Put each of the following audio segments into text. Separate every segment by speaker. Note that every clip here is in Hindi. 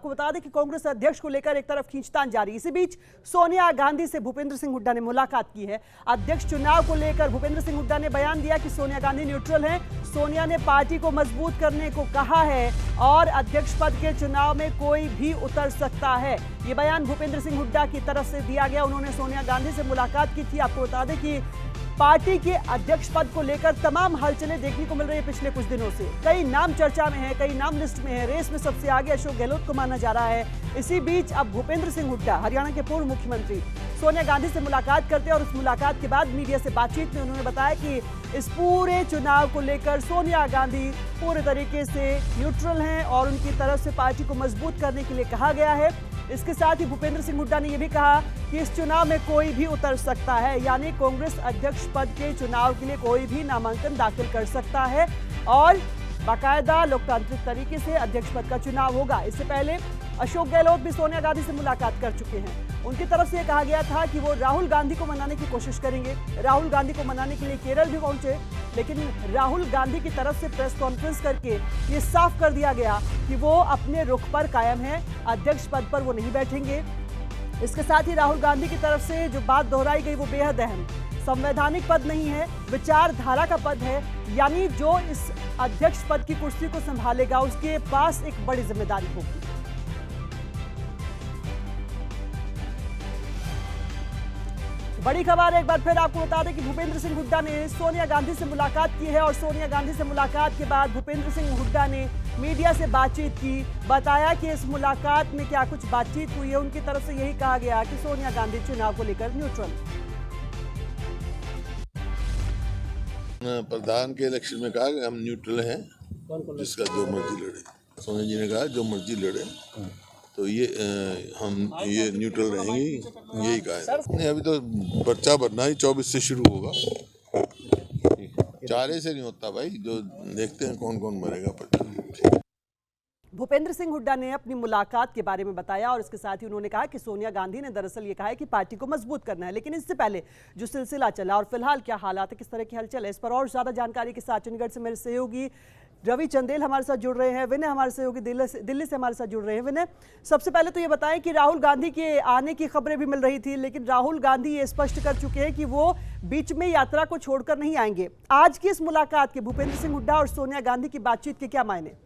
Speaker 1: आपको बता दें कि कांग्रेस अध्यक्ष को लेकर एक तरफ खींचतान जारी। इसी बीच सोनिया गांधी से भूपेंद्र सिंह हुड्डा ने मुलाकात की है। अध्यक्ष चुनाव को लेकर भूपेंद्र सिंह हुड्डा ने बयान दिया कि सोनिया गांधी न्यूट्रल हैं। सोनिया ने पार्टी को मजबूत करने को कहा है और अध्यक्ष पद के चुनाव में कोई भी उतर सकता है। ये बयान भूपेंद्र सिंह हुड्डा की तरफ से दिया गया। उन्होंने सोनिया गांधी से मुलाकात की थी। आपको बता दें कि पार्टी के अध्यक्ष पद को लेकर तमाम हलचलें देखने को मिल रही है पिछले कुछ दिनों से। कई नाम चर्चा में हैं, कई नाम लिस्ट में हैं। रेस में सबसे आगे अशोक गहलोत को माना जा रहा है। इसी बीच अब भूपेंद्र सिंह हुड्डा हरियाणा के पूर्व मुख्यमंत्री सोनिया गांधी से मुलाकात करते हैं और उस मुलाकात के बाद मीडिया से बातचीत में उन्होंने बताया कि इस पूरे चुनाव को लेकर सोनिया गांधी पूरे तरीके से न्यूट्रल हैं और उनकी तरफ से पार्टी को मजबूत करने के लिए कहा गया है। इसके साथ ही भूपेंद्र सिंह हुड्डा ने यह भी कहा कि इस चुनाव में कोई भी उतर सकता है, यानी कांग्रेस अध्यक्ष पद के चुनाव के लिए कोई भी नामांकन दाखिल कर सकता है और बाकायदा लोकतांत्रिक तरीके से अध्यक्ष पद का चुनाव होगा। इससे पहले अशोक गहलोत भी सोनिया गांधी से मुलाकात कर चुके हैं। उनकी तरफ से कहा गया था कि वो राहुल गांधी को मनाने की कोशिश करेंगे। राहुल गांधी को मनाने के लिए केरल भी पहुंचे, लेकिन राहुल गांधी की तरफ से प्रेस कॉन्फ्रेंस करके ये साफ कर दिया गया कि वो अपने रुख पर कायम है, अध्यक्ष पद पर वो नहीं बैठेंगे। इसके साथ ही राहुल गांधी की तरफ से जो बात दोहराई गई वो बेहद अहम, संवैधानिक पद नहीं है, विचारधारा का पद है, यानी जो इस अध्यक्ष पद की कुर्सी को संभालेगा उसके पास एक बड़ी जिम्मेदारी होगी। बड़ी खबर एक बार फिर आपको बता दें कि भूपेंद्र सिंह हुड्डा ने सोनिया गांधी से मुलाकात की है और सोनिया गांधी से मुलाकात के बाद भूपेंद्र सिंह हुड्डा ने मीडिया से बातचीत की। बताया कि इस मुलाकात में क्या कुछ बातचीत हुई है। उनकी तरफ से यही कहा गया कि सोनिया गांधी चुनाव को लेकर न्यूट्रल।
Speaker 2: प्रधान के इलेक्शन में कहा कि हम न्यूट्रल हैं, जिसका जो मर्जी लड़े। सोनिया जी ने कहा जो मर्जी लड़े, तो ये हम ये न्यूट्रल रहेंगे, यही कहा है। नहीं, अभी तो पर्चा भरना ही 24 से शुरू होगा। चारे से नहीं होता भाई, जो देखते हैं कौन कौन भरेगा पर्चा।
Speaker 1: भूपेंद्र सिंह हुड्डा ने अपनी मुलाकात के बारे में बताया और इसके साथ ही उन्होंने कहा कि सोनिया गांधी ने दरअसल ये कहा है कि पार्टी को मजबूत करना है। लेकिन इससे पहले जो सिलसिला चला और फिलहाल क्या हालात है, किस तरह की हलचल है, इस पर और ज्यादा जानकारी के साथ चंडीगढ़ से मेरे सहयोगी रवि चंदेल हमारे साथ जुड़ रहे हैं। विनय हमारे सहयोगी दिल्ली से हमारे साथ जुड़ रहे हैं। विनय, सबसे पहले तो ये बताएं कि राहुल गांधी के आने की खबरें भी मिल रही थी, लेकिन राहुल गांधी ये स्पष्ट कर चुके हैं कि वो बीच में यात्रा को छोड़कर नहीं आएंगे। आज की इस मुलाकात के भूपेंद्र सिंह हुड्डा और सोनिया गांधी की बातचीत के क्या मायने?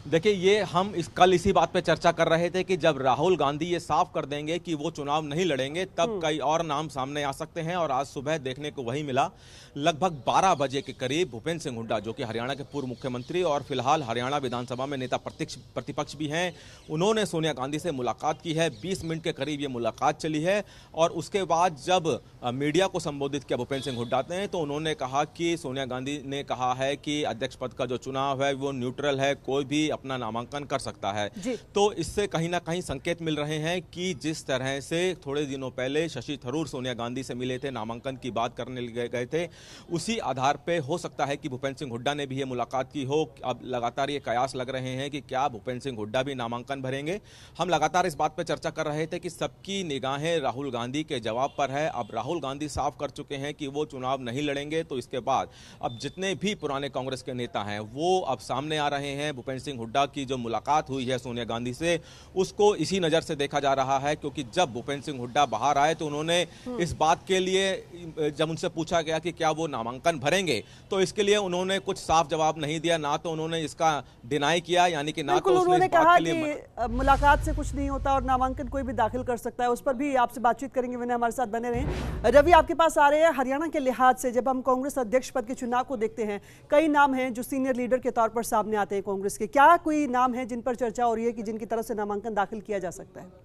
Speaker 3: देखिए, ये हम कल इसी बात पे चर्चा कर रहे थे कि जब राहुल गांधी ये साफ कर देंगे कि वो चुनाव नहीं लड़ेंगे, तब कई और नाम सामने आ सकते हैं। और आज सुबह देखने को वही मिला। लगभग 12 बजे के करीब भूपेंद्र सिंह हुड्डा, जो कि हरियाणा के पूर्व मुख्यमंत्री और फिलहाल हरियाणा विधानसभा में नेता प्रतिपक्ष भी हैं, उन्होंने सोनिया गांधी से मुलाकात की है। 20 मिनट के करीब ये मुलाकात चली है और उसके बाद जब मीडिया को संबोधित किया भूपेंद्र सिंह हुड्डा ने, तो उन्होंने कहा कि सोनिया गांधी ने कहा है कि अध्यक्ष पद का जो चुनाव है वो न्यूट्रल है, कोई भी अपना नामांकन कर सकता है। तो इससे कहीं ना कहीं संकेत मिल रहे हैं कि जिस तरह से थोड़े दिनों पहले शशि थरूर सोनिया गांधी से मिले थे, नामांकन की बात करने गए थे, उसी आधार पे हो सकता है कि भूपेंद्र सिंह हुड्डा ने भी ये मुलाकात की हो। अब लगातार ये कयास लग रहे हैं कि क्या भूपेंद्र सिंह हुड्डा भी नामांकन भरेंगे। हम लगातार इस बात पर चर्चा कर रहे थे कि सबकी निगाहें राहुल गांधी के जवाब पर है। अब राहुल गांधी साफ कर चुके हैं कि वो चुनाव नहीं लड़ेंगे, तो इसके बाद अब जितने भी पुराने कांग्रेस के नेता हैं वो अब सामने आ रहे हैं। भूपेंद्र सिंह हुड्डा की जो मुलाकात हुई है सोनिया गांधी से, उसको इसी नज़र से देखा जा रहा है, क्योंकि जब भूपेंद्र सिंह हुड्डा बाहर आए तो उन्होंने इस बात के लिए, जब उनसे पूछा गया कि क्या वो नामांकन भरेंगे, तो इसके लिए उन्होंने कुछ साफ जवाब नहीं दिया। ना तो उन्होंने इसका डिनाई किया, यानी कि ना तो
Speaker 1: उन्होंने कहा कि मुलाकात से कुछ नहीं होता और नामांकन कोई भी दाखिल कर सकता है। उस पर भी आपसे बातचीत करेंगे। विनय हमारे साथ बने रहें। रवि, आपके पास आ रहे हैं। हरियाणा के लिहाज से जब हम कांग्रेस अध्यक्ष पद के चुनाव को देखते हैं, कई नाम हैं जो सीनियर लीडर के तौर पर सामने आते हैं कांग्रेस के। क्या कोई नाम है जिन पर चर्चा हो रही है कि जिनकी तरफ से नामांकन दाखिल किया जा सकता है?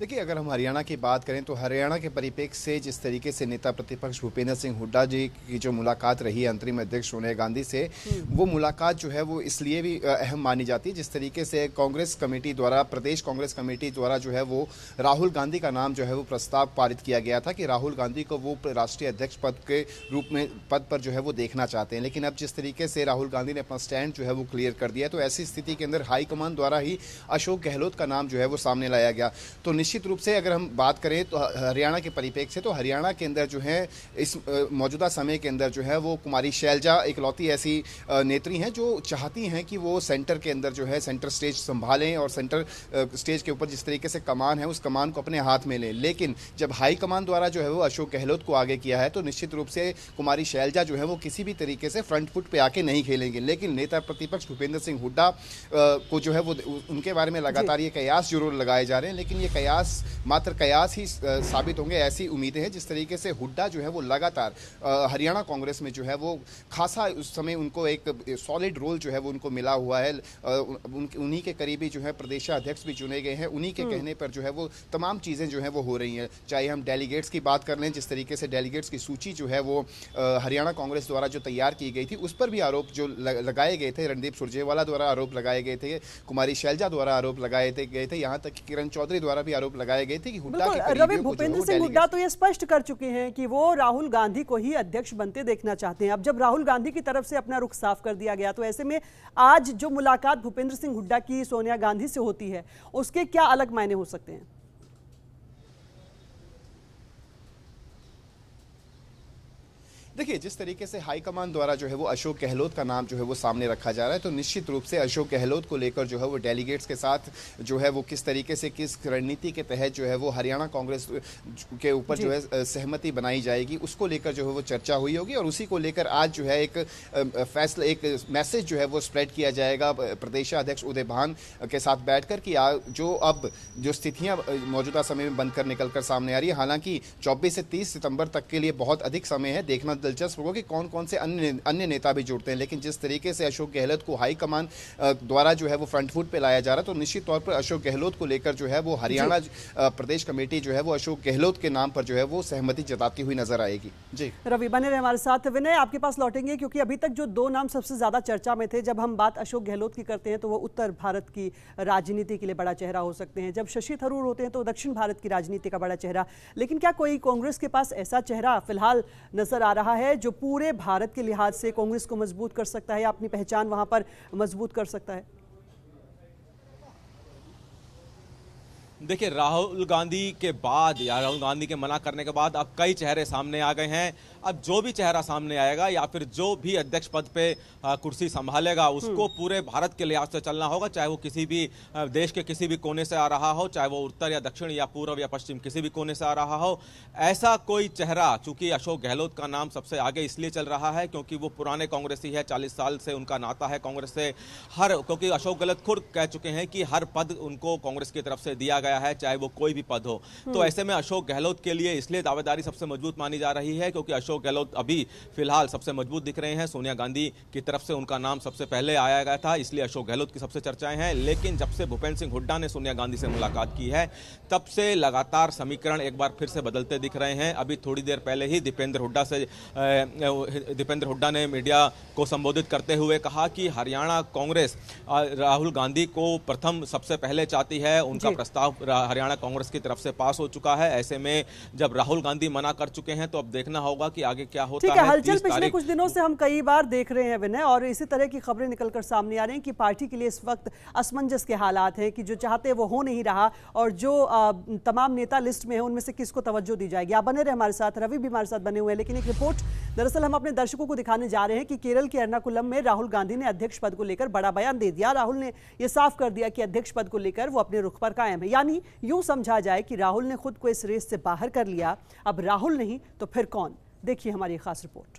Speaker 4: देखिए, अगर हम हरियाणा की बात करें तो हरियाणा के परिप्रेक्ष्य से जिस तरीके से नेता प्रतिपक्ष भूपेंद्र सिंह हुड्डा जी की जो मुलाकात रही है अंतरिम अध्यक्ष सोनिया गांधी से, वो मुलाकात जो है वो इसलिए भी अहम मानी जाती है जिस तरीके से कांग्रेस कमेटी द्वारा, प्रदेश कांग्रेस कमेटी द्वारा जो है वो राहुल गांधी का नाम जो है वो प्रस्ताव पारित किया गया था कि राहुल गांधी को वो राष्ट्रीय अध्यक्ष पद के रूप में पद पर जो है वो देखना चाहते हैं। लेकिन अब जिस तरीके से राहुल गांधी ने अपना स्टैंड जो है वो क्लियर कर दिया, तो ऐसी स्थिति के अंदर हाईकमान द्वारा ही अशोक गहलोत का नाम जो है वो सामने लाया गया। तो निश्चित रूप से अगर हम बात करें तो हरियाणा के परिप्रेक्ष्य से, तो हरियाणा के अंदर जो है इस मौजूदा समय के अंदर जो है वो कुमारी शैलजा इकलौती ऐसी नेत्री हैं जो चाहती हैं कि वो सेंटर के अंदर जो है सेंटर स्टेज संभालें और सेंटर स्टेज के ऊपर जिस तरीके से कमान है उस कमान को अपने हाथ में लें। लेकिन जब हाई कमान द्वारा जो है वो अशोक गहलोत को आगे किया है तो निश्चित रूप से कुमारी शैलजा जो है वो किसी भी तरीके से फ्रंट फुट पे आके नहीं खेलेंगे। लेकिन नेता प्रतिपक्ष भूपेंद्र सिंह हुड्डा को जो है वो उनके बारे में लगातार ये कयास जरूर लगाए जा रहे हैं, लेकिन ये कयास मात्र कयास ही साबित होंगे ऐसी उम्मीदें हैं। जिस तरीके से हुड्डा जो है वो लगातार हरियाणा कांग्रेस में जो है वो खासा उस समय उनको एक सॉलिड रोल जो है वो उनको मिला हुआ है। उन्हीं के करीबी जो है प्रदेशाध्यक्ष भी चुने गए हैं, उन्हीं के कहने पर जो है वो तमाम चीज़ें जो है वो हो रही हैं। चाहे हम डेलीगेट्स की बात कर लें, जिस तरीके से डेलीगेट्स की सूची जो है वो हरियाणा कांग्रेस द्वारा जो तैयार की गई थी उस पर भी आरोप जो लगाए गए थे, रणदीप सुरजेवाला द्वारा आरोप लगाए गए थे, कुमारी शैलजा द्वारा आरोप लगाए गए थे, यहाँ तक कि किरण चौधरी द्वारा भी आरोप लगाए गए थे कि हुड्डा के करीबियों को
Speaker 1: भूपेंद्र सिंह हुड्डा तो ये स्पष्ट कर चुके हैं कि वो राहुल गांधी को ही अध्यक्ष बनते देखना चाहते हैं। अब जब राहुल गांधी की तरफ से अपना रुख साफ कर दिया गया तो ऐसे में आज जो मुलाकात भूपेंद्र सिंह हुड्डा की सोनिया गांधी से होती है उसके क्या अलग मायने हो सकते हैं?
Speaker 4: देखिए, जिस तरीके से हाईकमान द्वारा जो है वो अशोक गहलोत का नाम जो है वो सामने रखा जा रहा है, तो निश्चित रूप से अशोक गहलोत को लेकर जो है वो डेलीगेट्स के साथ जो है वो किस तरीके से किस रणनीति के तहत जो है वो हरियाणा कांग्रेस के ऊपर जो है सहमति बनाई जाएगी उसको लेकर जो है वो चर्चा हुई होगी। और उसी को लेकर आज जो है एक फैसला, एक मैसेज जो है वो स्प्रेड किया जाएगा प्रदेशाध्यक्ष उदय भान के साथ बैठकर कि जो स्थितियाँ मौजूदा समय में बनकर निकलकर सामने आ रही है। हालांकि 24 से 30 सितंबर तक के लिए बहुत अधिक समय है, देखना दिलचस्प होगा कि कौन कौन से अन्य नेता भी जुड़ते हैं। लेकिन जिस तरीके से अशोक गहलोत को हाईकमान द्वारा जो है वो फ्रंट फुट पे लाया जा रहा है, तो निश्चित तौर पर अशोक गहलोत को लेकर जो है वो हरियाणा प्रदेश कमेटी जो है वो अशोक गहलोत के नाम पर जो है वो सहमति जताती हुई नजर आएगी। जी
Speaker 1: रवि बने रहे हमारे साथ। विनय, आपके पास लौटेंगे क्योंकि अभी तक जो दो नाम सबसे ज्यादा चर्चा में थे, जब हम बात अशोक गहलोत की करते हैं तो वो उत्तर भारत की राजनीति के लिए बड़ा चेहरा हो सकते हैं, जब शशि थरूर होते हैं तो दक्षिण भारत की राजनीति का बड़ा चेहरा। लेकिन क्या कोई कांग्रेस के पास ऐसा चेहरा फिलहाल नजर आ रहा है जो पूरे भारत के लिहाज से कांग्रेस को मजबूत कर सकता है या अपनी पहचान वहां पर मजबूत कर सकता है?
Speaker 3: देखिए, राहुल गांधी के बाद या राहुल गांधी के मना करने के बाद अब कई चेहरे सामने आ गए हैं। अब जो भी चेहरा सामने आएगा या फिर जो भी अध्यक्ष पद पे कुर्सी संभालेगा उसको पूरे भारत के लिहाज से चलना होगा, चाहे वो किसी भी देश के किसी भी कोने से आ रहा हो, चाहे वो उत्तर या दक्षिण या पूर्व या पश्चिम किसी भी कोने से आ रहा हो। ऐसा कोई चेहरा, चूंकि अशोक गहलोत का नाम सबसे आगे इसलिए चल रहा है क्योंकि वो पुराने कांग्रेसी है, 40 साल से उनका नाता है कांग्रेस से। क्योंकि अशोक गहलोत खुद कह चुके हैं कि हर पद उनको कांग्रेस की तरफ से दिया गया है, चाहे वो कोई भी पद हो। तो ऐसे में अशोक गहलोत के लिए इसलिए दावेदारी सबसे मजबूत मानी जा रही है क्योंकि अशोक गहलोत अभी फिलहाल सबसे मजबूत दिख रहे हैं। सोनिया गांधी की तरफ से उनका नाम सबसे पहले आया गया था, इसलिए अशोक गहलोत की सबसे चर्चाएं हैं। लेकिन जब से भूपेंद्र सिंह हुड्डा ने सोनिया गांधी से मुलाकात की है तब से लगातार समीकरण एक बार फिर से बदलते दिख रहे हैं। अभी थोड़ी देर पहले ही दीपेंद्र हुड्डा ने मीडिया को संबोधित करते हुए कहा कि हरियाणा कांग्रेस राहुल गांधी को प्रथम सबसे पहले चाहती है। उनका प्रस्ताव हरियाणा कांग्रेस की तरफ से पास हो चुका है। ऐसे में जब राहुल गांधी मना कर चुके हैं तो अब देखना होगा कि आगे क्या होता है।
Speaker 1: हलचल पिछले कुछ दिनों से हम कई बार देख रहे हैं विनय, और इसी तरह की खबरें निकलकर सामने आ रही हैं कि पार्टी के लिए इस वक्त असमंजस के हालात हैं कि जो चाहते हैं वो हो नहीं रहा, और जो तमाम नेता लिस्ट में है उनमें से किसको तवज्जो दी जाएगी। आप बने रहे हमारे साथ, रवि भी हमारे साथ बने हुए हैं। लेकिन एक रिपोर्ट दरअसल हम अपने दर्शकों को दिखाने जा रहे हैं कि केरल के एर्नाकुलम में राहुल गांधी ने अध्यक्ष पद को लेकर बड़ा बयान दे दिया। राहुल ने यह साफ कर दिया कि अध्यक्ष पद को लेकर वो अपने रुख पर कायम है, यानी यूं समझा जाए कि राहुल ने खुद को इस रेस से बाहर कर लिया। अब राहुल नहीं तो फिर कौन? देखिए हमारी खास रिपोर्ट।